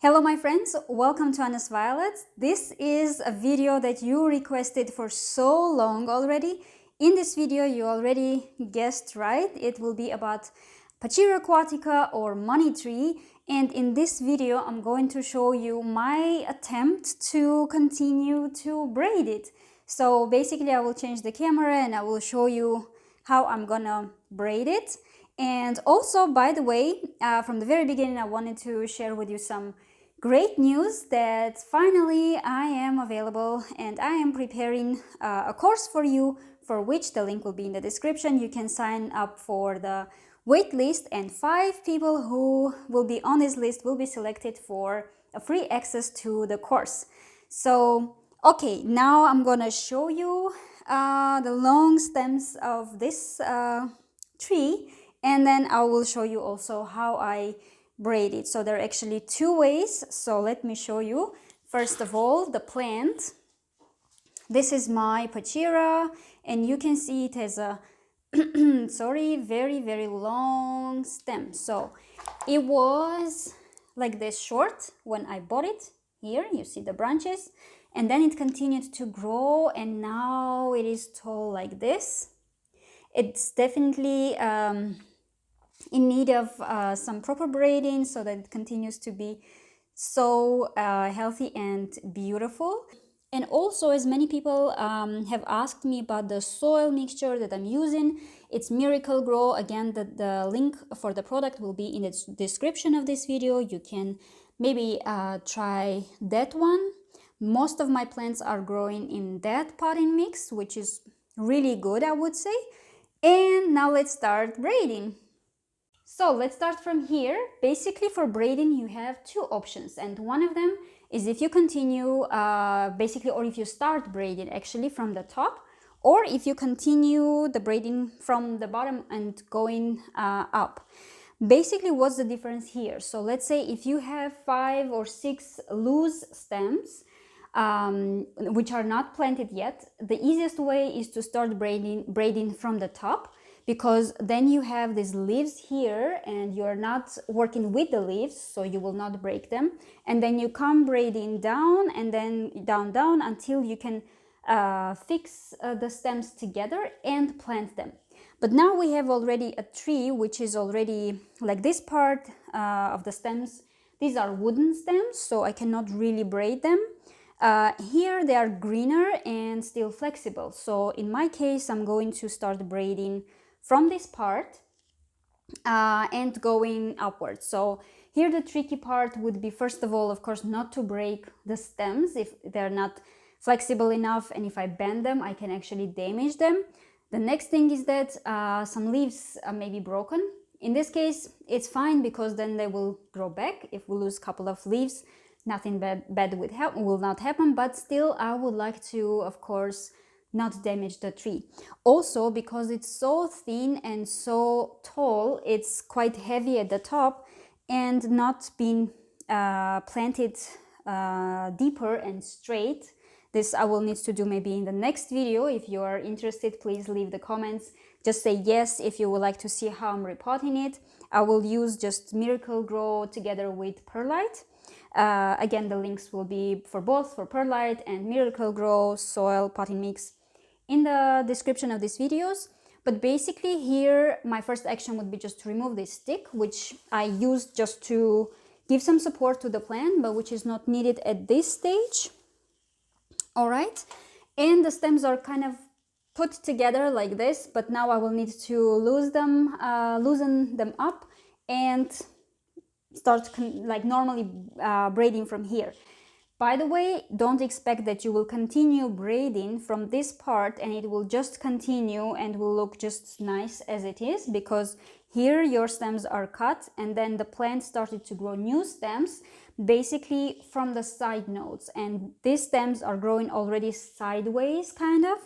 Hello my friends, welcome to Honest Violets. This is a video that you requested for so long already. In this video you already guessed right, it will be about Pachira Aquatica or money tree, and in this video I'm going to show you my attempt to continue to braid it. So basically I will change the camera and I will show you how I'm gonna braid it. And also, by the way, from the very beginning I wanted to share with you some great news that finally I am available and I am preparing a course for you, for which the link will be in the description. You can sign up for the wait list, and 5 people who will be on this list will be selected for a free access to the course. So okay, now I'm gonna show you the long stems of this tree, and then I will show you also how I braid it. So there are actually 2 ways, so let me show you. First of all, the plant. This is my Pachira, and you can see it has a very long stem. So it was like this short when I bought it. Here you see the branches, and then it continued to grow, and now it is tall like this. It's definitely in need of some proper braiding so that it continues to be so healthy and beautiful. And also, as many people have asked me about the soil mixture that I'm using, it's Miracle Grow. Again, the link for the product will be in the description of this video. You can maybe try that one. Most of my plants are growing in that potting mix, which is really good, I would say. And now let's start braiding. So let's start from here. Basically, for braiding you have 2 options, and one of them is if you continue basically, or if you start braiding actually from the top, or if you continue the braiding from the bottom and going up. Basically, what's the difference here? So let's say if you have 5 or 6 loose stems which are not planted yet, the easiest way is to start braiding from the top, because then you have these leaves here and you're not working with the leaves, so you will not break them. And then you come braiding down and then down until you can fix the stems together and plant them. But now we have already a tree which is already like this part of the stems. These are wooden stems, so I cannot really braid them. Here they are greener and still flexible. So in my case, I'm going to start braiding from this part and going upwards. So here the tricky part would be, first of all, of course, not to break the stems if they're not flexible enough, and if I bend them I can actually damage them. The next thing is that some leaves may be broken. In this case it's fine, because then they will grow back. If we lose a couple of leaves, nothing bad will not happen, but still I would like to, of course, not damage the tree. Also, because it's so thin and so tall, it's quite heavy at the top, and not being planted deeper and straight. This I will need to do maybe in the next video. If you are interested, please leave the comments. Just say yes if you would like to see how I'm repotting it. I will use just Miracle Grow together with Perlite. Again, the links will be for both, for Perlite and Miracle Grow soil potting mix, in the description of these videos. But basically here my first action would be just to remove this stick, which I used just to give some support to the plant, but which is not needed at this stage. All right, and the stems are kind of put together like this, but now I will need to loosen them up and start like normally braiding from here. By the way, don't expect that you will continue braiding from this part and it will just continue and will look just nice as it is, because here your stems are cut and then the plant started to grow new stems basically from the side nodes, and these stems are growing already sideways kind of.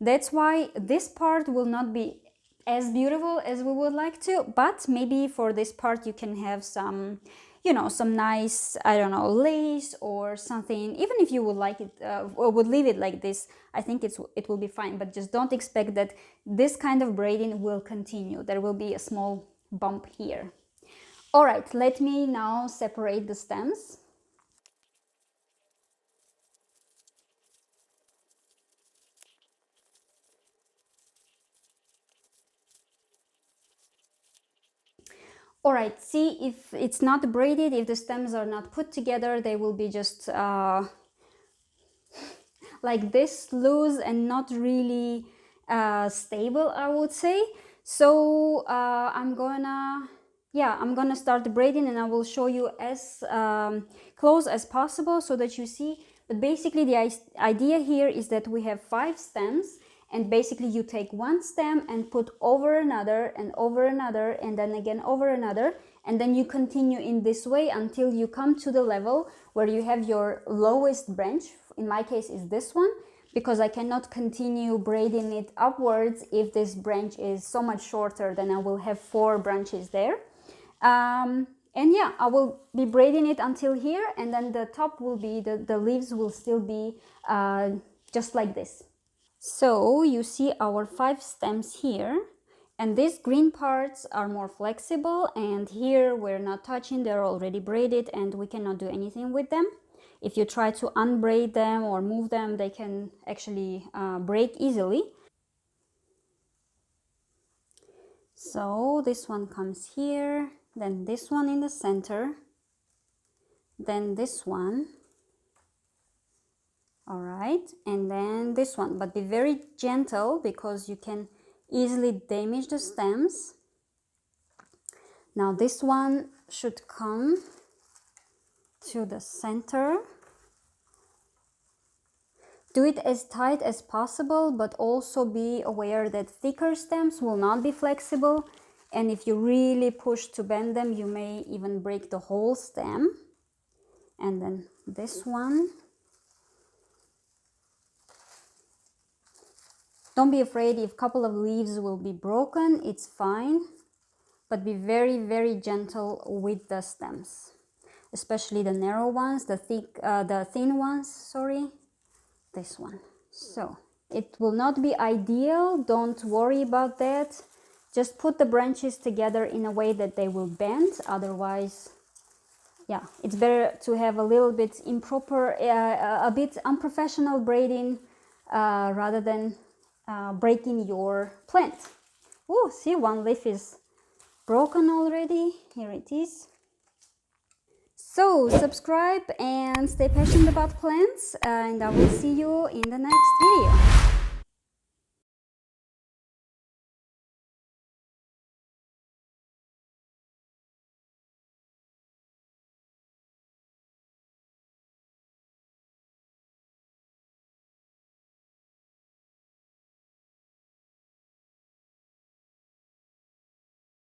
That's why this part will not be as beautiful as we would like to, but maybe for this part you can have some, you know, some nice, I don't know, lace or something. Even if you would like it or would leave it like this, I think it will be fine. But just don't expect that this kind of braiding will continue. There will be a small bump here. All right, let me now separate the stems. All right, see if it's not braided, if the stems are not put together, they will be just like this, loose and not really stable, I would say. So I'm gonna start the braiding, and I will show you as close as possible so that you see. But basically the idea here is that we have 5 stems, and basically you take one stem and put over another and over another and then again over another, and then you continue in this way until you come to the level where you have your lowest branch. In my case is this one, because I cannot continue braiding it upwards if this branch is so much shorter. Then I will have 4 branches there. And yeah, I will be braiding it until here, and then the top will be, the leaves will still be just like this. So you see our 5 stems here, and these green parts are more flexible, and here we're not touching, they're already braided and we cannot do anything with them. If you try to unbraid them or move them, they can actually break easily. So this one comes here, then this one in the center, then this one. All right, and then this one, but be very gentle because you can easily damage the stems. Now this one should come to the center. Do it as tight as possible, but also be aware that thicker stems will not be flexible, and if you really push to bend them, you may even break the whole stem. And then this one. Don't be afraid if a couple of leaves will be broken, it's fine, but be very, very gentle with the stems, especially the narrow ones, the thin ones, sorry, this one. So it will not be ideal, don't worry about that. Just put the branches together in a way that they will bend, otherwise, yeah, it's better to have a little bit improper, a bit unprofessional braiding rather than breaking your plant. Oh, see, one leaf is broken already. Here it is. So subscribe and stay passionate about plants, and I will see you in the next video.